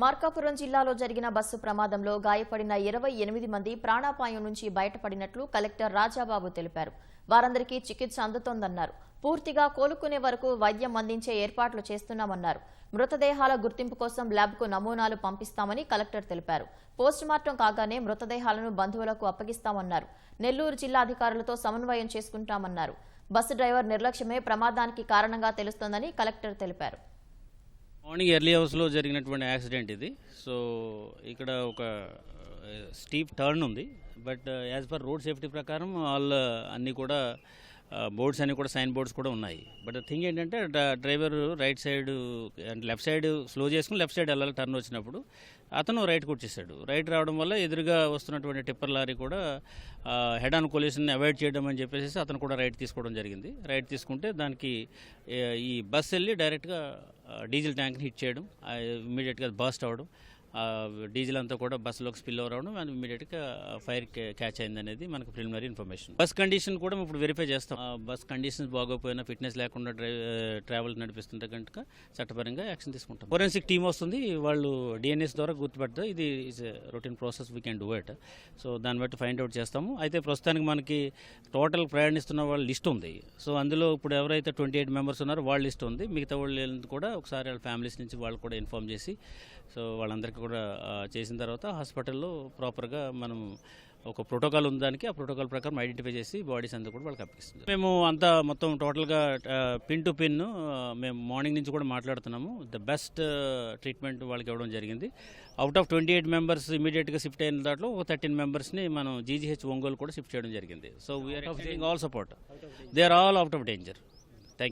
మార్కాపురం జిల్లాలో జరిగిన బస్సు ప్రమాదంలో గాయపడిన 28 మంది ప్రాణాపాయం నుంచి బయటపడినట్లు కలెక్టర్ రాజాబాబు తెలిపారు. వారందరికీ చికిత్స అందుతోందన్నారు. పూర్తిగా కోలుకునే వరకు వైద్యం అందించే ఏర్పాట్లు చేస్తున్నామన్నారు. మృతదేహాల గుర్తింపు కోసం ల్యాబ్కు నమూనాలు పంపిస్తామని కలెక్టర్ తెలిపారు. పోస్టుమార్టం కాగానే మృతదేహాలను బంధువులకు అప్పగిస్తామన్నారు. నెల్లూరు జిల్లా అధికారులతో సమన్వయం చేసుకుంటామన్నారు. బస్సు డ్రైవర్ నిర్లక్ష్యమే ప్రమాదానికి కారణంగా తెలుస్తోందని కలెక్టర్ తెలిపారు. మార్నింగ్ ఎర్లీ అవర్స్లో జరిగినటువంటి యాక్సిడెంట్ ఇది. సో ఇక్కడ ఒక స్టీప్ టర్న్ ఉంది. But as per road safety ప్రకారం అన్నీ కూడా బోర్డ్స్ అన్నీ కూడా సైన్ బోర్డ్స్ కూడా ఉన్నాయి. బట్ థింగ్ ఏంటంటే driver right side and left side slow చేసుకుని లెఫ్ట్ సైడ్ వెళ్ళాలి. టర్న్ వచ్చినప్పుడు అతను రైట్కి వచ్చేసాడు. రైట్ రావడం వల్ల ఎదురుగా వస్తున్నటువంటి టిప్పర్ లారీ కూడా హెడ్ ఆన్ కొలిషన్ అవాయిడ్ చేయడం అని చెప్పేసి అతను కూడా రైట్ తీసుకోవడం జరిగింది. రైట్ తీసుకుంటే దానికి ఈ బస్ వెళ్ళి డైరెక్ట్గా డీజిల్ ట్యాంక్ని హిట్ చేయడం, ఇమీడియట్గా బర్స్ట్ అవ్వడం, డీజిల్ అంతా కూడా బస్సులోకి స్పిల్ ఓవర్ అవడం అండ్ ఇమీడియట్గా ఫైర్ క్యాచ్ అయింది అనేది మనకు ప్రిలిమినరీ ఇన్ఫర్మేషన్. బస్ కండిషన్ కూడా ఇప్పుడు వెరిఫై చేస్తాం. బస్ కండిషన్స్ బాగోపోయినా, ఫిట్నెస్ లేకుండా ట్రావెల్ నడిపిస్తుంటే కనుక చట్టపరంగా యాక్షన్ తీసుకుంటాం. ఫోరెన్సిక్ టీమ్ వస్తుంది, వాళ్ళు డిఎన్ఎస్ ద్వారా గుర్తుపెడతారు. ఇది is routine process, we can do it. So దాన్ని బట్టి ఫైండ్ అవుట్ చేస్తాము. అయితే ప్రస్తుతానికి మనకి టోటల్ ప్రయాణిస్తున్న వాళ్ళ లిస్ట్ ఉంది. సో అందులో ఇప్పుడు ఎవరైతే 28 మెంబర్స్ ఉన్నారో వాళ్ళ లిస్ట్ ఉంది. మిగతా వాళ్ళు కూడా ఒకసారి వాళ్ళ ఫ్యామిలీస్ నుంచి వాళ్ళు కూడా ఇన్ఫార్మ్ చేసి సో వాళ్ళందరికీ కూడా చేసిన తర్వాత హాస్పిటల్లో ప్రాపర్గా మనం ఒక ప్రోటోకాల్ ఉంది. దానికి ఆ ప్రోటోకాల్ ప్రకారం ఐడెంటిఫై చేసి బాడీస్ అంతా కూడా వాళ్ళకి అప్పగిస్తుంది. మేము అంతా మొత్తం టోటల్గా పిన్ టు పిన్ మేము మార్నింగ్ నుంచి కూడా మాట్లాడుతున్నాము. ద బెస్ట్ ట్రీట్మెంట్ వాళ్ళకి ఇవ్వడం జరిగింది. అవుట్ ఆఫ్ 28 మెంబర్స్ ఇమీడియట్గా షిఫ్ట్ అయిన దాంట్లో ఒక 13 మెంబర్స్ని మనం జీజీహెచ్ ఒంగోలు కూడా షిఫ్ట్ చేయడం జరిగింది. So we are all support. They are all out of danger.